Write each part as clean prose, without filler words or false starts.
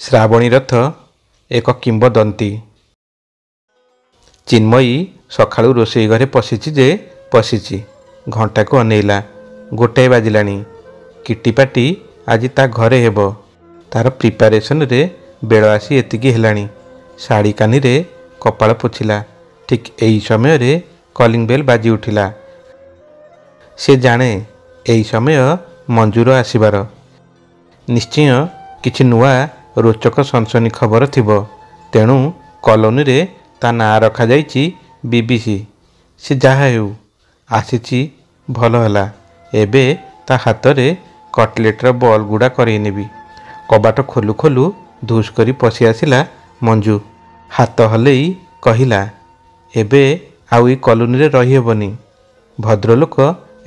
ଶ୍ରାବଣୀ ରଥ ଏକ କିମ୍ବଦନ୍ତୀ। ଚିନ୍ମୟୀ ସକାଳୁ ରୋଷେଇ ଘରେ ପଶିଛି ଘଣ୍ଟାକୁ ଅନେଇଲା। 1 ବାଜିଲାଣି। କିଟିପାଟି ଆଜି ତା ଘରେ ହେବ। ତାର ପ୍ରିପାରେସନରେ ବେଳ ଆସି ଏତିକି ହେଲାଣି। ଶାଢ଼ୀ କାନିରେ କପାଳ ପୋଛିଲା। ଠିକ୍ ଏହି ସମୟରେ କଲିଂ ବେଲ୍ ବାଜି ଉଠିଲା। ସେ ଜାଣେ ଏହି ସମୟ ମଞ୍ଜୁର ଆସିବାର। ନିଶ୍ଚୟ କିଛି ନୂଆ ରୋଚକ ସନସନି ଖବର ଥିବ। ତେଣୁ କଲୋନୀରେ ତା ନାଁ ରଖାଯାଇଛି BBC। ସେ ଯାହା ହେଉ ଆସିଛି ଭଲ ହେଲା। ଏବେ ତା ହାତରେ କଟଲେଟ୍ର ବଲ୍ ଗୁଡ଼ା କରେଇ ନେବି। କବାଟ ଖୋଲୁ ଖୋଲୁ ଧୁସ୍ କରି ପଶି ଆସିଲା ମଞ୍ଜୁ। ହାତ ହଲେଇ କହିଲା, ଏବେ ଆଉ ଏଇ କଲୋନୀରେ ରହିହେବନି। ଭଦ୍ରଲୋକ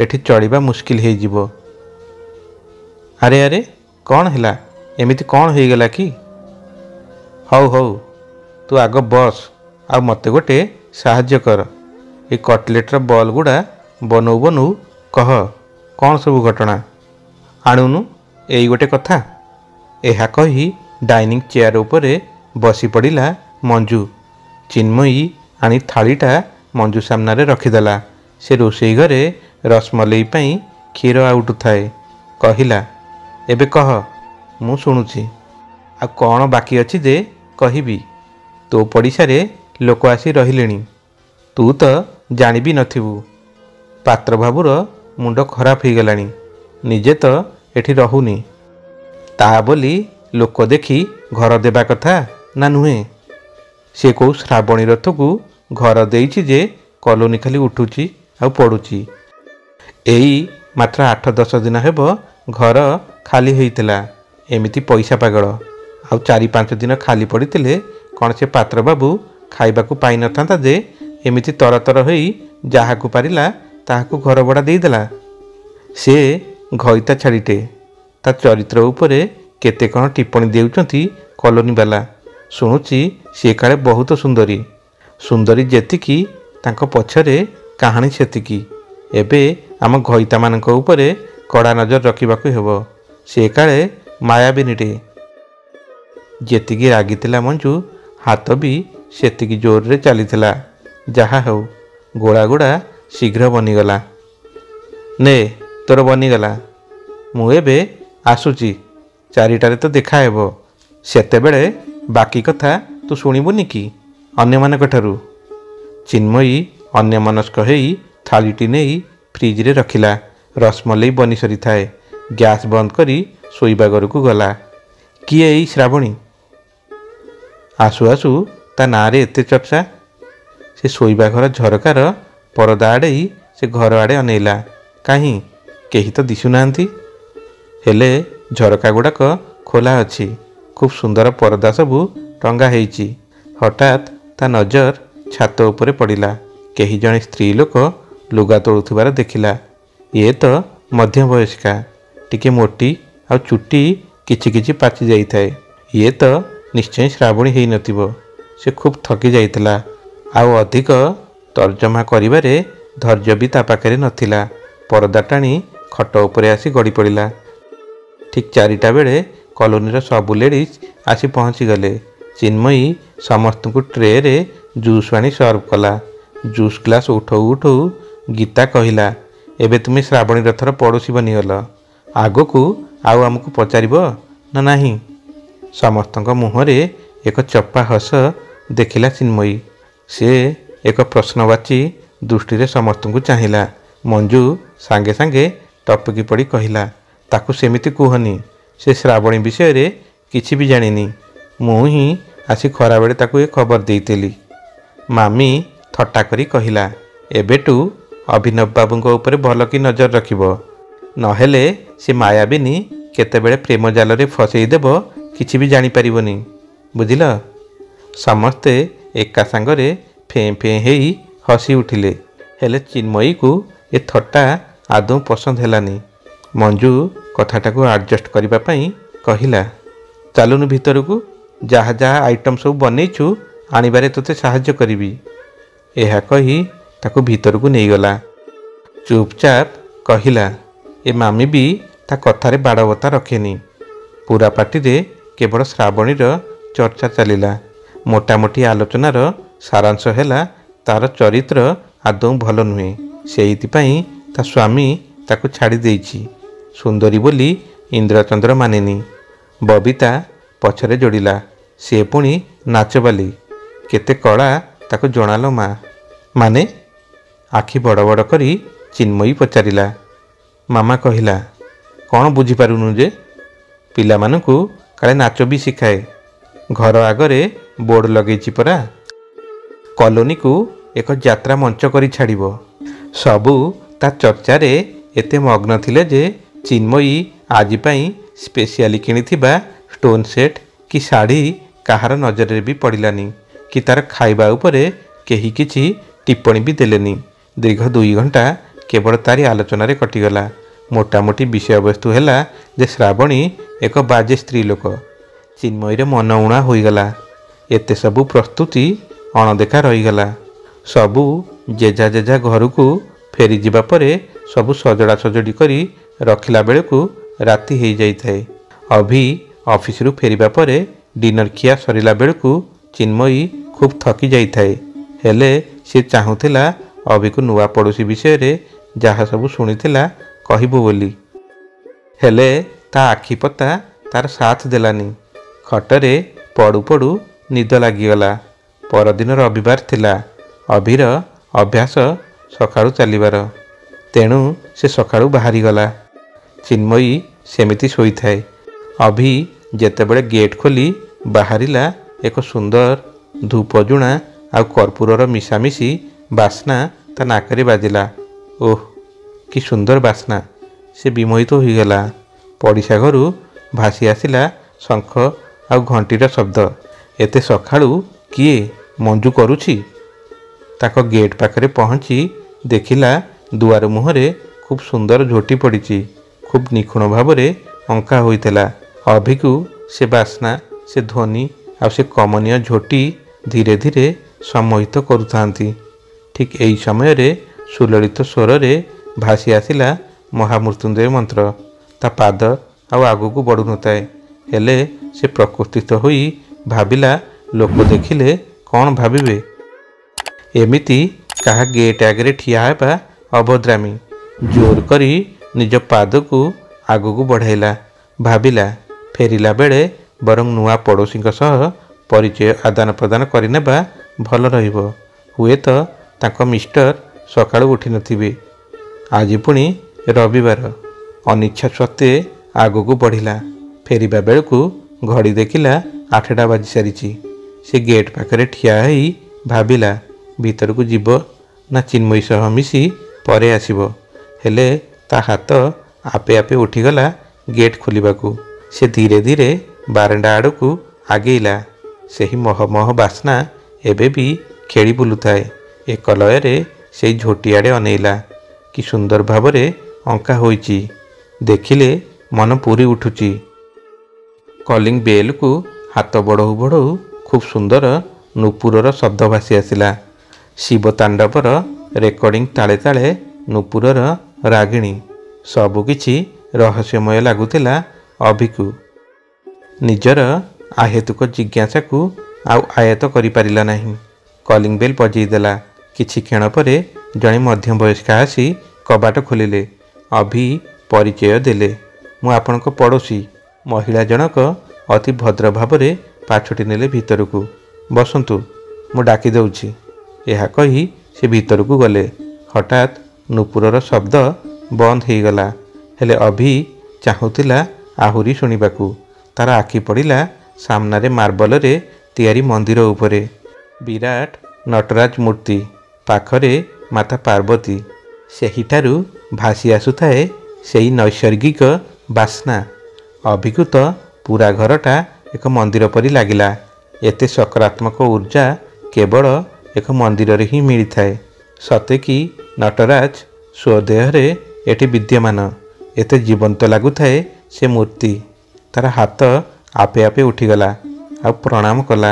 ଏଠି ଚଳିବା ମୁସ୍କିଲ ହେଇଯିବ। ଆରେ ଆରେ କ'ଣ ହେଲା? ଏମିତି କ'ଣ ହେଇଗଲା କି? ହଉ ତୁ ଆଗ ବସ୍ ଆଉ ମୋତେ ଗୋଟେ ସାହାଯ୍ୟ କର। ଏ କଟଲେଟ୍ର ବଲ୍ ଗୁଡ଼ା ବନଉ କହ କ'ଣ ସବୁ ଘଟଣା। ଆଣୁନୁ ଏଇ ଗୋଟେ କଥା। ଏହା କହି ଡାଇନିଂ ଚେୟାର ଉପରେ ବସି ପଡ଼ିଲା ମଞ୍ଜୁ। ଚିନ୍ମୟୀ ଆଣି ଥାଳିଟା ମଞ୍ଜୁ ସାମ୍ନାରେ ରଖିଦେଲା। ସେ ରୋଷେଇ ଘରେ ରସମଲେଇ ପାଇଁ କ୍ଷୀର ଆଉଟୁଥାଏ। କହିଲା, ଏବେ କହ, ମୁଁ ଶୁଣୁଛି। ଆଉ କ'ଣ ବାକି ଅଛି ଯେ କହିବି? ତୋ ପଡ଼ିଶାରେ ଲୋକ ଆସି ରହିଲେଣି। ତୁ ତ ଜାଣିବି ନଥିବୁ। ପାତ୍ରବାବୁର ମୁଣ୍ଡ ଖରାପ ହେଇଗଲାଣି। ନିଜେ ତ ଏଠି ରହୁନି। ତା ବୋଲି ଲୋକ ଦେଖି ଘର ଦେବା କଥା ନା ନୁହେଁ? ସେ କେଉଁ ଶ୍ରାବଣୀ ରଥକୁ ଘର ଦେଇଛି ଯେ କଲୋନୀ ଖାଲି ଉଠୁଛି ଆଉ ପଡ଼ୁଛି। ଏଇ ମାତ୍ର 8-10 ଦିନ ହେବ ଘର ଖାଲି ହେଇଥିଲା। ଏମିତି ପଇସା ପାଗଳ। ଆଉ 4-5 ଦିନ ଖାଲି ପଡ଼ିଥିଲେ କ'ଣ ସେ ପାତ୍ରବାବୁ ଖାଇବାକୁ ପାଇନଥାନ୍ତା ଯେ ଏମିତି ତରତର ହୋଇ ଯାହାକୁ ପାରିଲା ତାହାକୁ ଘର ଭଡ଼ା ଦେଇଦେଲା? ସେ ଘଇତା ଛାଡ଼ିଟେ। ତା ଚରିତ୍ର ଉପରେ କେତେ କ'ଣ ଟିପ୍ପଣୀ ଦେଉଛନ୍ତି କଲୋନୀବାଲା। ଶୁଣୁଛି ସେ କାଳେ ବହୁତ ସୁନ୍ଦରୀ ଯେତିକି ତାଙ୍କ ପଛରେ କାହାଣୀ ସେତିକି। ଏବେ ଆମ ଘଇତାମାନଙ୍କ ଉପରେ କଡ଼ା ନଜର ରଖିବାକୁ ହେବ। ସେ କାଳେ ମାୟାବିନୀଟେ। ଯେତିକି ରାଗିଥିଲା ମଞ୍ଜୁ, ହାତ ବି ସେତିକି ଜୋରରେ ଚାଲିଥିଲା। ଯାହା ହେଉ ଗୋଳାଗୁଡ଼ା ଶୀଘ୍ର ବନିଗଲା। ନେ ତୋର ବନିଗଲା। ମୁଁ ଏବେ ଆସୁଛି। 4ଟାରେ ତ ଦେଖା ହେବ। ସେତେବେଳେ ବାକି କଥା ତୁ ଶୁଣିବୁନି କି ଅନ୍ୟମାନଙ୍କ ଠାରୁ? ଚିନ୍ମୟୀ ଅନ୍ୟମନସ୍କ ହେଇ ଥାଳିଟି ନେଇ ଫ୍ରିଜରେ ରଖିଲା। ରସମଲେଇ ବନି ସରିଥାଏ। ଗ୍ୟାସ୍ ବନ୍ଦ କରି ଶୋଇବା ଘରକୁ ଗଲା। କିଏ ଏଇ ଶ୍ରାବଣୀ? ଆସୁ ଆସୁ ତା ନାଁରେ ଏତେ ଚର୍ଚ୍ଚା। ସେ ଶୋଇବା ଘର ଝରକାର ପରଦା ଆଡ଼େଇ ସେ ଘର ଆଡ଼େ ଅନେଇଲା। କାହିଁ କେହି ତ ଦିଶୁନାହାନ୍ତି। ହେଲେ ଝରକା ଗୁଡ଼ାକ ଖୋଲା ଅଛି। ଖୁବ୍ ସୁନ୍ଦର ପରଦା ସବୁ ଟଙ୍ଗା ହେଇଛି। ହଠାତ୍ ତା ନଜର ଛାତ ଉପରେ ପଡ଼ିଲା। କେହି ଜଣେ ସ୍ତ୍ରୀ ଲୋକ ଲୁଗା ତୋଳୁଥିବାର ଦେଖିଲା। ଇଏ ତ ମଧ୍ୟବୟସ୍କା। ଟିକେ ମୋଟି ଆଉ ଚୁଟି କିଛି ପାଚି ଯାଇଥାଏ। ଇଏ ତ ନିଶ୍ଚୟ ଶ୍ରାବଣୀ ହେଇନଥିବ। ସେ ଖୁବ୍ ଥକି ଯାଇଥିଲା। ଆଉ ଅଧିକ ତର୍ଜମା କରିବାରେ ଧୈର୍ଯ୍ୟ ବି ତା ପାଖରେ ନଥିଲା। ପରଦା ଟାଣି ଖଟ ଉପରେ ଆସି ଗଡ଼ି ପଡ଼ିଲା। ଠିକ୍ 4ଟା ବେଳେ କଲୋନୀର ସବୁ ଲେଡ଼ିଜ୍ ଆସି ପହଞ୍ଚିଗଲେ। ଚିନ୍ମୟୀ ସମସ୍ତଙ୍କୁ ଟ୍ରେରେ ଜୁସ୍ ଆଣି ସର୍ଭ କଲା। ଜୁସ୍ ଗ୍ଲାସ୍ ଉଠଉ ଗୀତା କହିଲା, ଏବେ ତୁମେ ଶ୍ରାବଣୀ ରଥର ପଡ଼ୋଶୀ ବନିଗଲ। ଆଗକୁ ଆଉ ଆମକୁ ପଚାରିବ ନା ନାହିଁ? ସମସ୍ତଙ୍କ ମୁହଁରେ ଏକ ଚପା ହସ ଦେଖିଲା ଚିନ୍ମୟୀ। ସେ ଏକ ପ୍ରଶ୍ନବାଚୀ ଦୃଷ୍ଟିରେ ସମସ୍ତଙ୍କୁ ଚାହିଁଲା। ମଞ୍ଜୁ ସାଙ୍ଗେ ସାଙ୍ଗେ ଟପକି ପଡ଼ି କହିଲା, ତାକୁ ସେମିତି କୁହନି। ସେ ଶ୍ରାବଣୀ ବିଷୟରେ କିଛି ବି ଜାଣିନି। ମୁଁ ହିଁ ଆସି ଖରାବେଳେ ତାକୁ ଏ ଖବର ଦେଇଥିଲି। ମାମି ଥଟ୍ଟା କରି କହିଲା, ଏବେଠୁ ଅଭିନବ ବାବୁଙ୍କ ଉପରେ ଭଲ କି ନଜର ରଖିବ। ନହେଲେ ସେ ମାୟାବିନୀ କେତେବେଳେ ପ୍ରେମ ଜାଲରେ ଫସେଇ ଦେବ କିଛି ବି ଜାଣିପାରିବନି। ବୁଝିଲ? ସମସ୍ତେ ଏକା ସାଙ୍ଗରେ ଫେଁ ହେଇ ହସି ଉଠିଲେ। ହେଲେ ଚିନ୍ମୟୀକୁ ଏ ଥଟ୍ଟା ଆଦୌ ପସନ୍ଦ ହେଲାନି। ମଞ୍ଜୁ କଥାଟାକୁ ଆଡ଼ଜଷ୍ଟ କରିବା ପାଇଁ କହିଲା, ଚାଲୁନୁ ଭିତରକୁ। ଯାହା ଆଇଟମ୍ ସବୁ ବନେଇଛୁ ଆଣିବାରେ ତୋତେ ସାହାଯ୍ୟ କରିବି। ଏହା କହି ତାକୁ ଭିତରକୁ ନେଇଗଲା। ଚୁପଚାପ କହିଲା, ଏ ମାମି ବି ତା କଥାରେ ବାଡ଼ବତା ରଖେନି। ପୂରା ପାଟିରେ केवल श्रावणीर चर्चा चलिला। मोटामोटी आलोचनार सारांश है तार चरित्र आदौ भल नुहे, सेइथिपाई ता स्वामी ताकू छाड़ी देइछि। सुंदरी बोली इंद्रचंद्र मानिनी। बबिता पछरे जोड़िला, से पुणी नाचबाली केते कला ताकू जणालो माँ। माने आखि बड़ बड़ करी चिन्मयी पचारिला। मामा कहिला, कौन बुझीपारुनु जे? पिलामानंकु काले नाच भी शिखाए, घर आगरे बोर्ड लगेछि परा। कॉलोनी को एक यात्रा मंच करी छाड़िबो। सबू ता चर्चारे एते मग्न थिले जे चिन्मयी आजि पई स्पेशली किनिथिबा स्टोन सेट कि साड़ी काहार नजर भी पड़िलानी कि तार खाइबा उपरे केही किछि टिप्पणी भी देलेनी। दीर्घ 2 घंटा केवल तारी आलोचना रे कटिगला। मोटामोटी विषय वस्तु है जे श्रावणी एक बाजे स्त्री लोक। चिन्मयीर मन उणा होईगला। एते सबू प्रस्तुति अणदेखा रहीगला। सबू जेजा जेजा घर को फेरी जिबा परे सबू सजड़ा सजड़ी करी रखिला बेलू राति हो जाए। अभी ऑफिस रु फेरिबा परे डिनर खिया सरिला बेलू चिन्मयी खूब थकी जाए। हेले सी चाहूला अभी को नुआ पड़ोसी विषय रे जहाँ सबू शुणीला कहबू बोली, हेले ता आखि पता तार साथ देलानी। खटरे पड़ू पड़ू निद लागिगला। परदिन रविवार थिला। अभिर अभ्यास सकाळू चलिबार, तेणु से सकाळू बाहरी गला। चिन्मयी सेमिति शोई थाए। अभी जेतेबेले गेट खोली बाहरिला, एक सुंदर धूपजुणा आउ कर्पूरर मिशामिशी बास्ना ता नाकरे बाजिला। ओह कि सुंदर बास्ना! से विमोहित तो होईगला। पड़िशा घरू भासी आसिला शंख आउ घंटीर शब्द। एते सकाळू किए मंजू करुछि? ताक गेट पाखरे पहुँची देखिला दुआर मुहरे खूब सुंदर झोटी पड़ी, खूब निखुण भावरे अंका होइतला। अभिकु से बास्ना, से ध्वनि आ से कमनीय झोटी धीरे धीरे सम्मोहित करुथांती। ठीक एही समय रे सुललित स्वर रे भासी आसिला महामृत्युंजय मंत्र। ता पाद आगू बढ़ु नए, हेले से प्रकृतिस्थ होई भाविला लोक देखिले कौन भाविबे। एमिति कहा गेट आगे ठिया हेबा अभद्रामी। जोर करी निज पाद को आगू बढ़ाइला। भाविला फेरिला बेले बरं नुआ पड़ोसी सह परिचय आदान प्रदान करनेबा भल रहिबो। हुए तो तांको मिस्टर सकाळू उठी नथिबे। आज पुणी रविवार। अनिच्छा सत्वे आगू बढ़िला। फेरिबा बेलू घड़ी देखिला 8टा बाजी सारिछि। से गेट पाखरे ठिया होई भाविला भीतर को जीव ना चिन्मयी सह मिसी परे आसिबो। हेले ता हाथ आपे आपे उठीगला गेट खोलिबाकू। से धीरे धीरे बारंडा आड़कू आगेला। सेही मह मह बास्ना एबे भी खेली बुलुथाए। एक लୟରେ से झोटी आड़े अनेला। कि सुंदर भावरे अंका होईची, देखिले मन पूरी उठुची। कलिंग बेल को हाथ बढ़ऊ बढ़ऊ खूब सुंदर नुपुरर शब्द भासी आसिला। शिव तांडवर रेकर्डिंग ताले ताले नुपुरर रागिणी सबुकिछि रहस्यमय लगुला। अभिकु निजर आहेतुक जिज्ञासा को आउ आयत करि पारिला नहीं। कलिंग बेल बजेदेला। किछि क्षण परे जणे मध्यवयस्का आसी कबाट खोलिले। अभी परिचय देले, मु आपणक पड़ोसी। महिला जनक अति भद्र भावरे पाछोटी नेले भीतर को। बसंतु मु डाकी दउछि। यह कही से भीतर को गले। हठात नुपुरर शब्द बंद हो गला। हेले अभी चाहूला आहुरी शुणिबाकू। तार आखि पड़िला सामनारे मार्बल रे तैयारी मंदिर उपरे विराट नटराज मूर्ति पाखरे माता पार्वती। सेहिठारु भासी आसुथाए सेही नैसर्गिक बास्ना। अभिभूत पूरा घरटा एक मंदिर परी लागिला। एते सकारात्मक ऊर्जा केवल एक मंदिर रे ही मिली थाए। सते कि नटराज स्वदेहरे एटी विद्यमान। एते जीवंत लगुथाए से मूर्ति। तार हाथ आपे आपे उठीगला आ प्रणाम कला।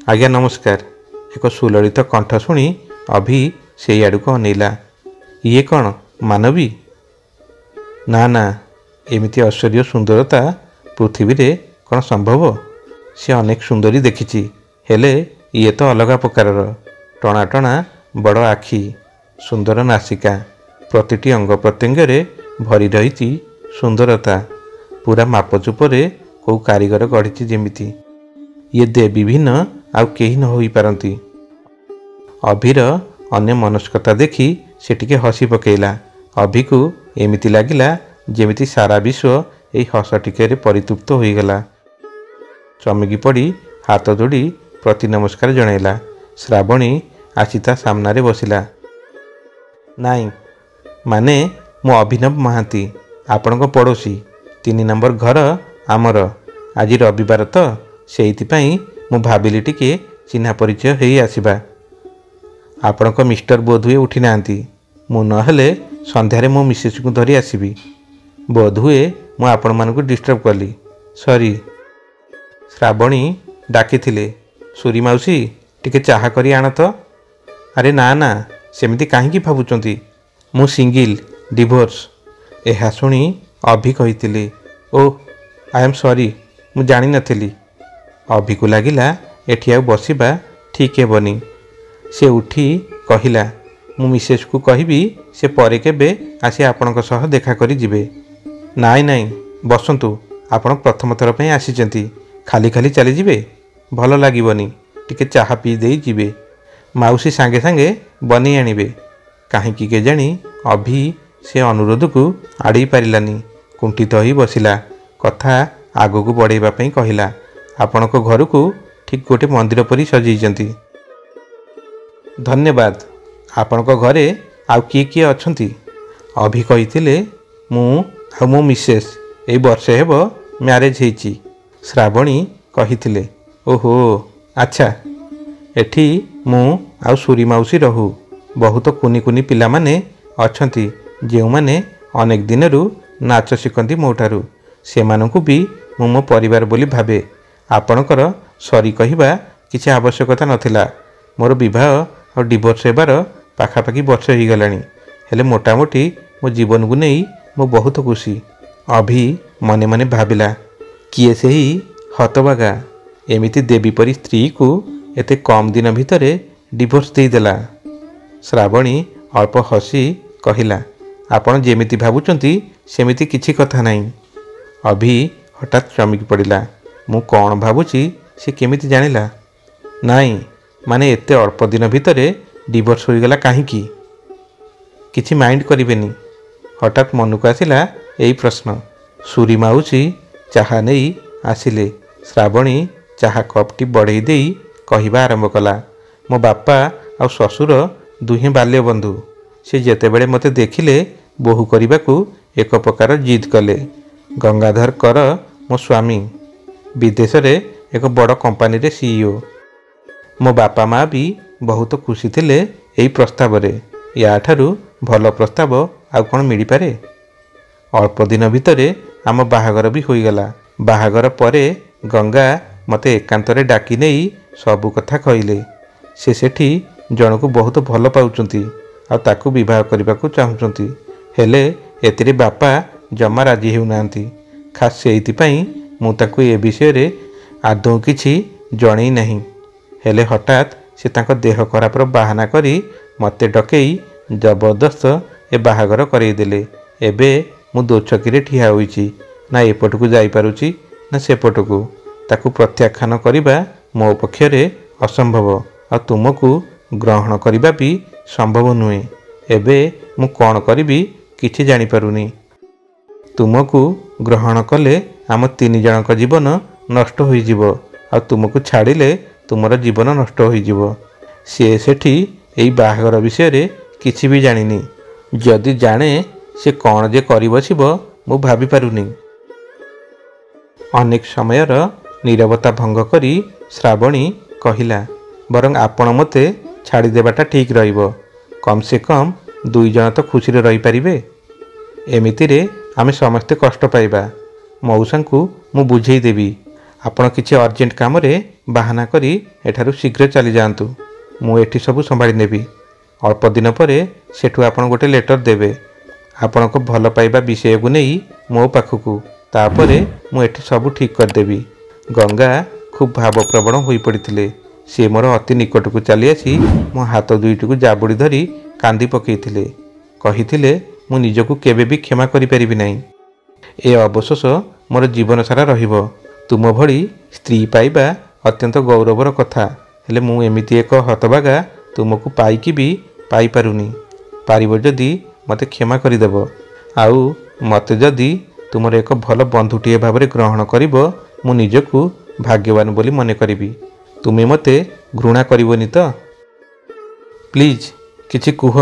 आज्ञा नमस्कार। एक सुललित कंठ शुणी अभी से आड़ को अनेला। ये कौन मानवी? ना ना, एमिति ऐश्वर्य सुंदरता पृथ्वी रे कौन संभव? से अनेक सुंदरी देखी हेले ये तो अलग प्रकार टणा टणा बड़ आखि सुंदर नासिका प्रतिटी अंग प्रत्यंगे भरी रही सुंदरता पूरा मापचुपर कौ कारीगर गढ़ी जेमिति ये देवी भिन्न आउ केही न होई पारंती। अभिर अन्य मनस्कता देखी से टिके हसी पकेला। अभि को एमिति लागिला जेमिति सारा विश्व एई हस टिके परितृप्त होईगला। चमकी पड़ी हाथ जोड़ी प्रति नमस्कार जणैला। श्रावणी आसी ता सामने बसिला। नाई माने मो अभिनव महांती आपणको पड़ोसी 3 नंबर घर आमर। आज रविवार तो सेइथिपाई मु भाबिली टिके चिन्हा परिचय हेई आसीबा। आपणक मिस्टर बोधुए उठी नांती। मु नहेले संध्यारे मो मिसेस को धरी आसीबी। बोधुए मु आपण मानकु डिस्टर्ब कली सॉरी। श्रावणी डाकिथिले सूरी माउसी टिके चाहा करी आण तो। अरे ना ना सेमिति काहींकी भाबुचंती मु सिंगिल डिवोर्स। एहा सुनी अभि कहिथिले ओ आई एम सॉरी मु जानी नथिली। अभि को लागिला एठी आ बसिबा ठीक हेबनी। से उठी कहिला मु मिसेस को कहिबी से परे केबे आसी आपणक सह देखा करी जिबे। नाई नाई बसंतु आपण प्रथम थर पई आसीचंती खाली खाली चली जिबे भल लागिबनी। टिके चाहा पी देई जिबे माउसी सांगे सांगे बनी आनिबे। काहींकी केजाणी अभि से अनुरोध को आड़े पारिलानी। कुंठित होई बसिला। कथा आगो को बढ़ाइबा पई कहिला आपणक घर को ठीक गोटे मंदिर परी सजाइचंती। धन्यवाद। आपणक घरे आउ किए किए अछंती? अभि कहिथिले मु आ मो मिसेस ए वर्षे हेब म्यारेज हेची। श्रावणी कहिथिले ओहो अच्छा एठी मु आउ सूरी माउसी रहू। बहुत कुनी कुनी पिला माने अछंती जेउ माने अनेक दिनरू नाच शिखंती मोठारू। सेमानंकु भी मु मो परिवार बोली भाबे। आपणकर सरी कहिबा किछि आवश्यकता नथिला। मोर विवाह और डिवोर्स हेबार पाखापाखि वर्ष हो गलानी। हेले मोटामोटी मो जीवन को नहीं मु बहुत खुशी। अभि मने मने भाबिला किए से ही हतबागा एमिति देवी परी स्त्री को एते कम दिन भितर डिवोर्स देदेला। श्रावणी अल्प हसी कहिला आपण जेमिति भाबुचंती सेमिति किछि कथा नहीं। अभि हठात चमकी पड़िला। मु कौन भाबुची से केमिति जानिला? नाई माने एते अल्प दिन भितर डिवोर्स हो गला काहींकी? किछि माइंड करिवेनी। हठात मन को आसिला एई प्रश्न। सूरी माउसी चाहा नहीं आसिले। श्रावणी चाहा कपटी बढ़ई देई कहिबा आरंभ कला मो बापा आ ससुर दुहे बाल्य बंधु। से जेतेबेले मते देखिले बोहू करने एक प्रकार जिद कले। गंगाधर कर मो स्वामी विदेश रे एक बड़ कंपनी रे सीईओ। मो बापा माँ भी बहुत खुशी थिले एई प्रस्ताव रे। या ठारू भल प्रस्ताव आउ कौन मिल पारे? अल्प दिन भितर आम बाहागर भी हो गला। बाहागर परे गंगा मते एकांतरे डाकी नहीं सबु कथा कहले। से सेठी जन को बहुत भल पाउचंती आ ताकू विवाह करने को चाहूँगी। हेले एतिरे बापा जमा राजी होउनांती। खास सेइथिपाई मु ताकू ए विषय रे आदौ किछि जणै नहीं। हेले हठात से तांको देह खराब बाहाना करी मते डकई जबरदस्त ए बाहागर करईदेले। एबे मु दोछकी ठिया होईची ना एपट को जाई पारुची ना सेपट को। ताकू प्रत्याख्यान करिबा मो पक्षरे असंभव आ तुमको ग्रहण करिबा भी संभव नुहे। एबे मु कौन करिबी किछि जानि पारुनी। तुमको ग्रहण कले आम 3 जनक जीवन नष्ट हो जिवो आ तुमको छाड़िले तुमर जीवन नष्ट हो जिवो। सी सेठी एई बाहागर विषय रे किछि भी जानिनी। जदि जाने से कौन जे करि बसिबो मु भाबी पारुनी। अनेक समयर नीरवता भंग करी श्रावणी कहिला बरं आपण मते छाड़ी देबाटा ठीक रहिबो। कम से कम 2 जन तो खुशी रही पारिबे। एमिति रे आमे समस्ते कष्ट पाइबा। मौसा को मु बुझेई देबी। आपण किछि अर्जेंट काम रे बाहाना करी एठारु शीघ्र चली जांतु। मु एठी सबु संभाली नेबी। अल्प दिन परे सेठु आपण गोटे लेटर देबे। आपण को भल पाइबा विषय को नहीं मो पाखकू तापरे मु एठी सब ठीक करदेवी। गंगा खूब भावप्रवण हो पड़ते। सी मोर अति निकट को चली आसी मो हाथ दुईटी को जाबुड़ी धरी कांदी पकईथिले। कहिथिले मु निजको केबे भी क्षमा करि परिबि नाही। ए अवशोष मोर जीवन सारा रहिबो। तुम भली स्त्री पाइबा अत्यंत गौरवर कथा। हेले मु एमिति एक हतबागा तुमको पाइकी भी पाई पारुनी। पारिबो जदि मते क्षमा करिदेब। आउ मते जदि तुमर एक भल बंधुटीए भाव ग्रहण करिबो मु निजको भाग्यवान बोली मने करिबी। तुमे मते घृणा करिबोनी तो? प्लीज किछि कुह।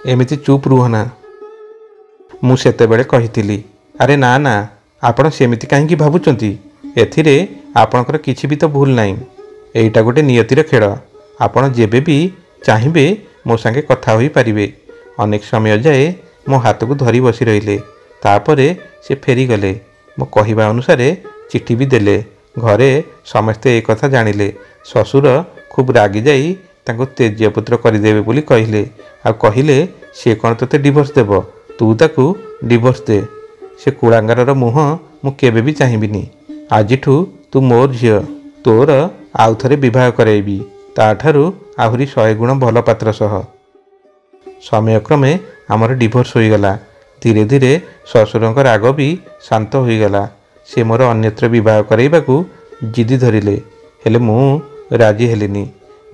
एमिति चुप रुहना। मु सेतेबेले कहिथिली अरे ना ना आपण सेमिति काहेकि भाबुचंती। एथिरे आपणकर किछि भी तो भूल नाही। एइटा गोटे नियतिर खेळ। आपण जेबे भी चाहिबे मो संगे कथा होई पारिबे। अनेक समय जाए मो हाथ को धरी बसी रहिले। तापरे से फेरी गले। मो कहिबा अनुसार चिट्ठी भी देले। घरे समस्ते एक कथा जानिले। ससुर खूब रागी जाई तांको तेज्यपुत्र करदेवे बोली कहिले। आ कहिले से कौन तोते डिवोर्स देव, तू ताकू डिवोर्स दे। से कुड़ांगार मुह मु केबे भी चाहिबिनी। आजिठू तू मोर झियो। तोर आउ थरे विवाह कराइबी, ताठारू आहुरी 100 गुण भल पात्र सह। समयक्रमे आमर डिवोर्स होईगला। धीरे धीरे ससुरंक राग भी शांत होईगला। से मोर अन्यत्र विवाह कराइबाकू जिदी धरिले। हेले मु राजी हेलिनी।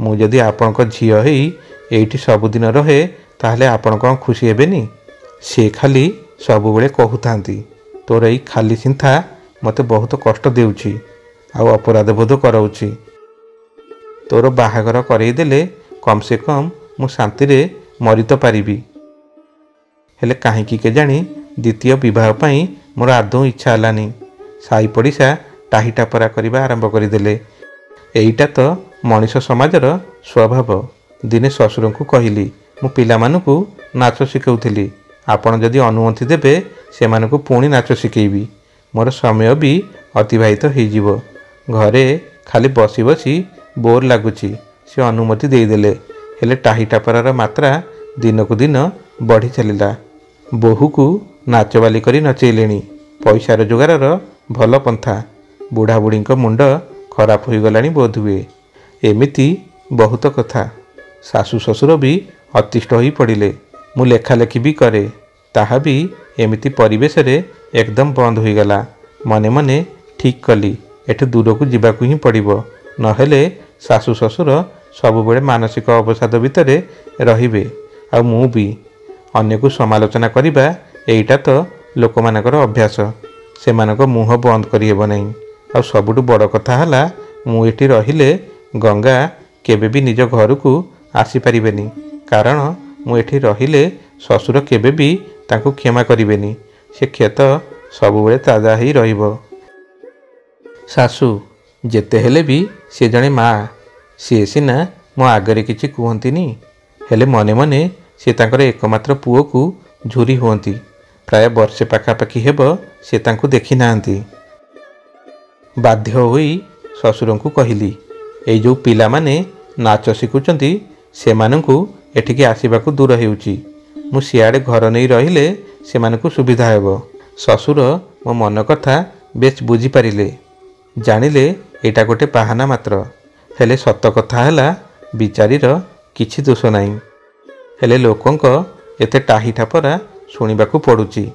मु जदि आपणक झियो हेई एइठी सबुदिन रहे ताहले आपण कौन खुशी हेबेनी? से खाली सबुबेले कहूथांती तोर एई खाली चिंता मते बहुत कष्ट देउछि आ अपराध बोध कराउछि। तोर बाहागर करई देले कम से कम मु शांति रे मरि तो पारिबी। हेले काहेकि के जानी द्वितीय विवाह पई मोर आदौ इच्छा हलानी। साई पड़िशा टाही टापरा करबा आरंभ करदेले। एइटा तो मनीष समाजर स्वभाव। दिने ससुर को कहली मु पिला मानकू नाच शिखौथिली। आपण जदि अनुमति देबे से मानकू पुणी नाच शिखेबी। मोर समय भी अतिबाहित हो। घरे खाली बसी बसी बोर लगुची। से अनुमति देदेले। हेले टाही टापरार मात्रा दिन को दिन बढ़ी चलिला। बोहू को नाचवाली करी नचेलेणी। पैसार जोगार भल पंथा। बुढ़ा बुढ़ी मुंड खराब हो गलानी बोध हुए। एमिति बहुत कथा। सासु ससुर भी अतिष्ठ हो पड़िले। मु लेखालेखी भी करे, ताहा भी एमिति परिवेश रे एकदम बंद हो गला। मने मने ठीक कली एठु दूर को जीवाकू ही पड़िबो। नहेले सासु ससुर सबुबेले मानसिक अवसाद भितरे रहिबे। आ मु भी अन्य को समालोचना करिबा एइटा तो लोक मानकर अभ्यास। सेमानक मुह बंद करि हेबो नहीं। आ सबुठु बड़ कथा हला मु एठी रहिले गंगा केबे भी निज घर को आसी परिबेनी। कारण मु एठी रहिले ससुर केबे भी तांको क्षमा करिबेनी। से क्षत सबुबेले ताजा ही रहिबो। सासु जेते हेले भी से जणे माँ। सी सिना मो आगरे किछि कुहंतिनी। हेले मने मने से तांकर एकमात्र पुओ को झुरी हुअंती। प्राय वर्षे पाखापाखि हेबो से तांको देखि नांती। बाध्य होई ससुर को कहली एई जो पिला माने नाच शिखुचंती सेमानंकु एठिके आसीबाकू दूर हेउची। मु सियाड़े घर नहीं रहिले सेमानंकु सुविधा हेबो। ससुर मो मन कथा बेस बुझी पारिले। जानिले एटा गोटे पाहाना मात्र। हेले सत कथा हला बिचारीर किछि दोष नाही। हेले लोकंक एते टाही ठापरा शुणिबाकू पड़ुची।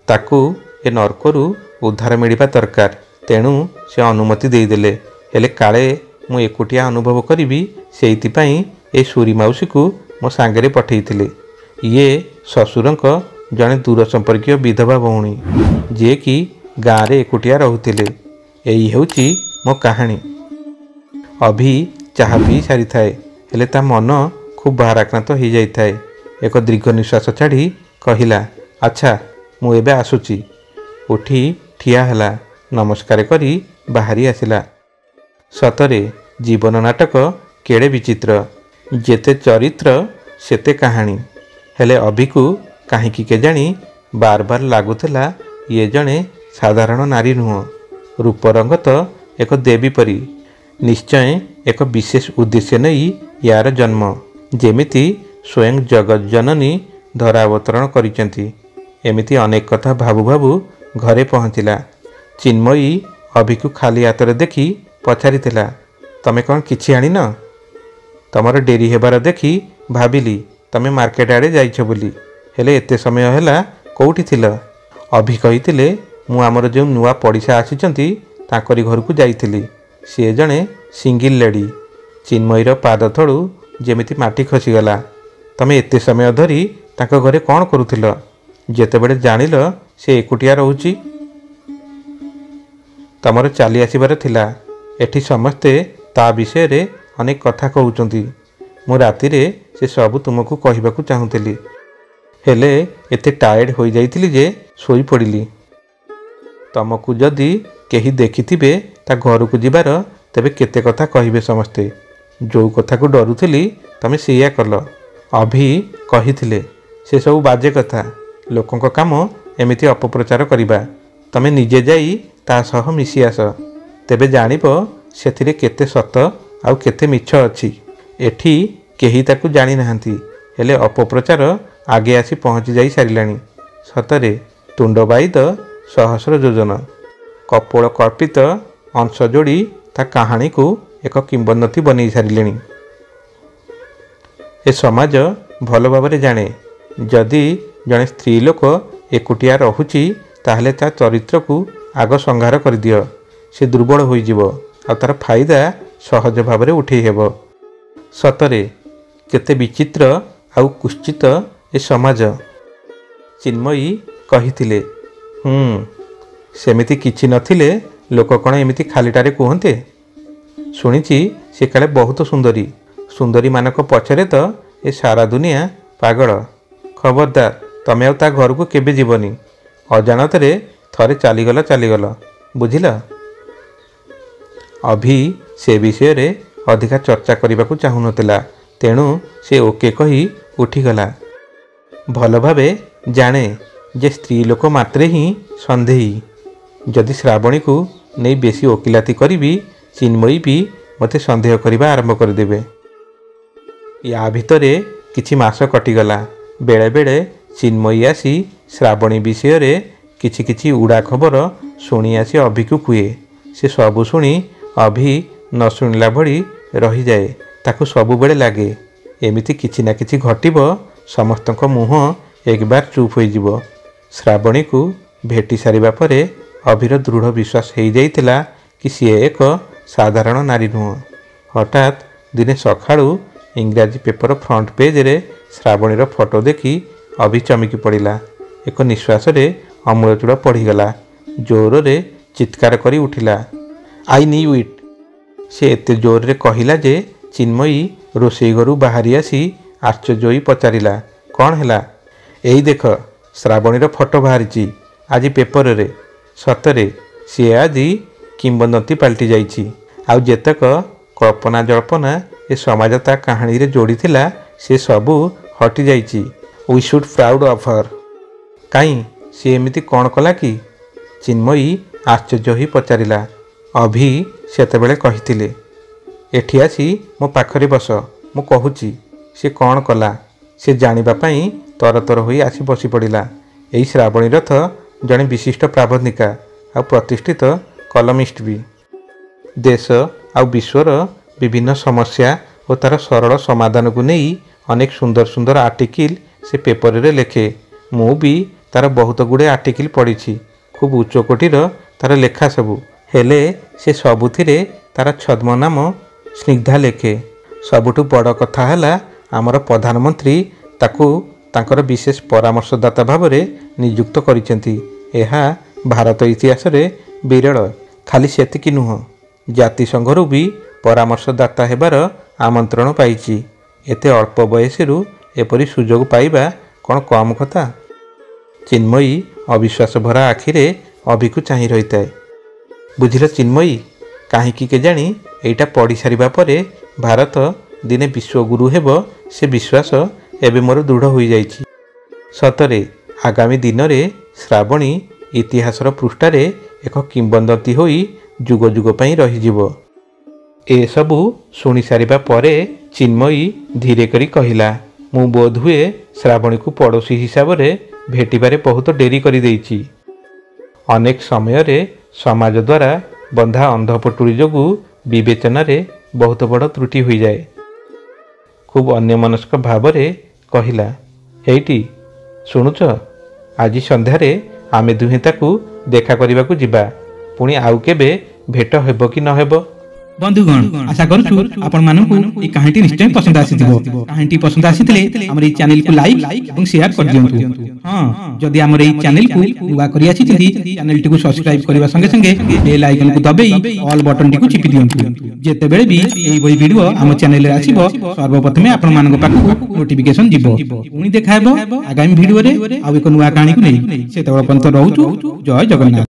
ताकू ए नरकरू उद्धार मिलिबा दरकार। तेणु से अनुमति देदेले। हेले काले मु एकुटिया अनुभव करी सेइथिपाई ए सूरी माउसी को मो सांगरे पठेइथिले। ये ससुरंक जड़े दूर संपर्कीय विधवा भौणी जे कि गाँव रे एकुटिया रहुथिले। एई हेउची मो कहानी। अभी चाहा पी सारी थाए। हेले ता मन खूब भाराक्रांत हो जाई थाए। एक दीर्घ निश्वास छाड़ी कहिला अच्छा मु एबे आसुची। उठी ठिया हला। नमस्कार करी बाहरी आसिला। सतरे जीवन नाटक केड़े विचित्र। जेते चरित्र सेते कहानी। हेले अभिकू काहींकी केजाणी बार बार लागुला ये जड़े साधारण नारी नुह। रूपरंग तो एक देवी परी। निश्चय एक विशेष उद्देश्य नहीं यार जन्म। जेमिति स्वयं जगत जननी धरावतरण करिसेंती। एमिति अनेक कथा भाबु भाबु घरे पहुँचला। चिन्मयी अभिकु खाली हाथ देखि पचारिथिला, तमे कौन किछि आनिन? तमर डेरी हेबार देखि भाबिली तमे मार्केट आड़े जाइछ बोली, हेले एते समय हैला कोउठी थिल? अभि कहिथिले मु आमर जो नुआ पड़िशा आसीचंती तांकरी घर को जाइथिली, सी जणे सिंगिल लेडी। चिन्मयीर पाद तळु जेमिति माटी खसीगला। तमे एते समय धरी तांको घरे कौन करुथिल? जेतेबेले जानिल से एकुटिया रहुची? तमर चली आसबार थिला। एठी समस्ते ता विषय रे अनेक कथा कहउचंती। मु राति रे से सबु तुमको कहिबाकू चाहुथिली, हेले एते टायर्ड हो जाइथिली जे सोई पड़िली। तमको जदि केही देखिथिबे ता घर को जिबार तेबे केते कथा कहिबे समस्ते। जो कथा को डरुथिली तमे सेया कल। अभि कहिथिले से सब बाजे कथा, लोकंक काम एमिति अपप्रचार करिबा। तमे निजे जाई ता सह मिसी आस, तेबे जानिबो सेथिरे केते सत आउ केते मिछ अछि। एठी केही ताकू जानि नाहंती, हेले अपप्रचार आगे आसी पहुँची जाई सारिलानी। सतरे तुंडबाईद सहस्र योजन, कपोल कल्पित अंश जोड़ी ता कहानी को एक किंबदंती बनी सारिले। ए समाज भल भाव जाने, जदि जड़े स्त्री लोक एकुटिया रहुची ताहले ता चरित्र को आग संहार कर दियो, से दुर्बल हो जिवो आ तार फायदा सहज भाव में उठे हेबो। सतरे केते विचित्र आउ कुश्चित ए समाज। चिन्मयी कहिथिले, सेमिति किछि नथिले लोक कण एमिति खालीटारे कहते? शुणिछि से काले बहुत सुंदरी, सुंदरी मानक पछरे तो ए सारा दुनिया पागल। खबरदार तमे आ ता घर को केबे जीवनी, अजाणतरे थरे चलीगल बुझिल। अभि से विषय रे अधिका चर्चा करने को चाहू नथिला, तेणु से ओके कही उठीगला। भल भावे जाने जे स्त्री लोक मात्रे ही संदेही। जदि श्रावणी को नहीं बेसी ओकिलाती करी चिन्मयी भी मते संदेह करने आरंभ करदेवे। या भितरे किछि मास कटिगला। बेले बेले चिन्मयी आसी श्रावणी विषय रे किछि किछि उड़ा खबर शुणी आसी अभि को कुए। से सबु शुणी अभि न शुणिला भली रही जाए, ताकू सबु बेले लागे एमिति किछि ना किछि घटिबो, समस्तक मुह एक बार चुप हो जिवो। श्रावणी को भेटी सारिबा परे अभिर दृढ़ विश्वास हो जाइतिला कि सी एक साधारण नारी नुह। हठात दिने सकाळू इंग्राजी पेपर फ्रंट पेज रे श्रावणीर फोटो देखी अभि चमकी पड़ा। एक निश्वास रे अमूलचूड़ पड़ीगला। जोर रे चित्कार करी उठिला, आई न्यू इट। से एते जोर रे कहिला जे चिन्मयी रोषेई घरू बाहरी आसी आश्चर्य होई पचारिला, कौन हैला? एई देख श्रावणीर फोटो बाहरी आज पेपर रे। सतरे सी आज किंबदंती पलटि जाइछि। आउ जेतक कल्पना जल्पना ए समाज ता कहानी रे जोड़ी थिला से सबू हटि जाइछि। We should proud of her. काई सी एमिति कौन कला कि? चिन्मयी आश्चर्य होई पचारिला। अभि सेतेबेले कहिथिले, एठी आसी मो पाखरे बस, मु कहूची से कौन कला। से जानिबा पई तरतर होई आसी बसी पड़िला। एई श्रावणी रथ जड़े विशिष्ट प्राबंधिका आ प्रतिष्ठित कलमिस्ट भी। देश आ विश्वर विभिन्न समस्या और तार सरल समाधान को नहीं अनेक सुंदर सुंदर आर्टिकल से पेपर रे लेखे। मु भी तार बहुत गुड़े आर्टिकल पढ़ी, खूब उच्च कोटीर तार लेखा सबू। हेले से सबुथिरे तार छद्म नाम स्निग्धा लेखे। सबुठु बड़ कथा है आमर प्रधानमंत्री ताकू तांकर विशेष परामर्शदाता भाव में नियुक्त करिसेंती। एहा भारत इतिहास रे विरल। खाली सेतिकी नुह, जातिसंघरू भी परामर्शदाता हेबार आमंत्रण पाइछि। एते अल्प बयसरू एपरी सुजोग पाइबा कौन कम कथा? चिन्मयी अविश्वास भरा आखिरे अभि को चाहि रही थाए। बुझिल चिन्मयी, काहींकि केजाणी एइटा पढ़ी सारिबा परे भारत दिने विश्वगुरु हेब से विश्वास एबे मोर दृढ़ हो जाइछि। सतरे आगामी दिन में श्रावणी इतिहासर पृष्ठारे एक किंबदंती होई जुग जुग पई रहिजिवो। ए सबू शुणी सारिबा परे चिन्मयी धीरे करी कहिला, मु बोध हुए श्रावणी को पड़ोसी हिसाब रे भेटिबारे बहुत डेरी करी देइछि। ଅନେକ ସମୟରେ ସମାଜ ଦ୍ୱାରା ବନ୍ଧା ଅନ୍ଧପଟୁଳି ଯୋଗୁଁ ବିବେଚନାରେ ବହୁତ ବଡ଼ ତ୍ରୁଟି ହୋଇଯାଏ। ଖୁବ୍ ଅନ୍ୟମନସ୍କ ଭାବରେ କହିଲା, ହେଇଟି ଶୁଣୁଛ, ଆଜି ସନ୍ଧ୍ୟାରେ ଆମେ ଦୁହେଁ ତାକୁ ଦେଖା କରିବାକୁ ଯିବା। ପୁଣି ଆଉ କେବେ ଭେଟ ହେବ କି ନ ହେବ? বন্ধুগণ, আশা করছু আপনার এই কাহিনীটি নিশ্চয় পছন্দ আসিথিব। কাহিনীটি পছন্দ আসিলে আমার এই চ্যানেলকে লাইক এবং শেয়ার করে দিয়ন্তু। হ্যাঁ, যদি আমার এই চ্যানেলকে নূয়া করে আসিছন্তি, চ্যানেলটিকে সাবস্ক্রাইব করিবা সঙ্গে সঙ্গে বেল আইকনକୁ দবাই অল বটনটিକୁ চিপি দিয়ন্তু। যেতেবেলে বি এই বই ভিডিও ଆମ চ্যানেলে আসিব, সর্বপ্রথমে আপনাମାନଙ୍କ পাখକୁ নোটিফিকেশন ଯିବ। পুଣି দেখা ହେବ আগামী ভিডিওরে ଆଉ ଏକ ନୂଆ କାହାଣୀକୁ ନେଇ। ସେତେବେଳେ ପର୍ଯ୍ୟନ୍ତ ରହୁଛୁ। ଜୟ ଜଗନ୍ନାଥ।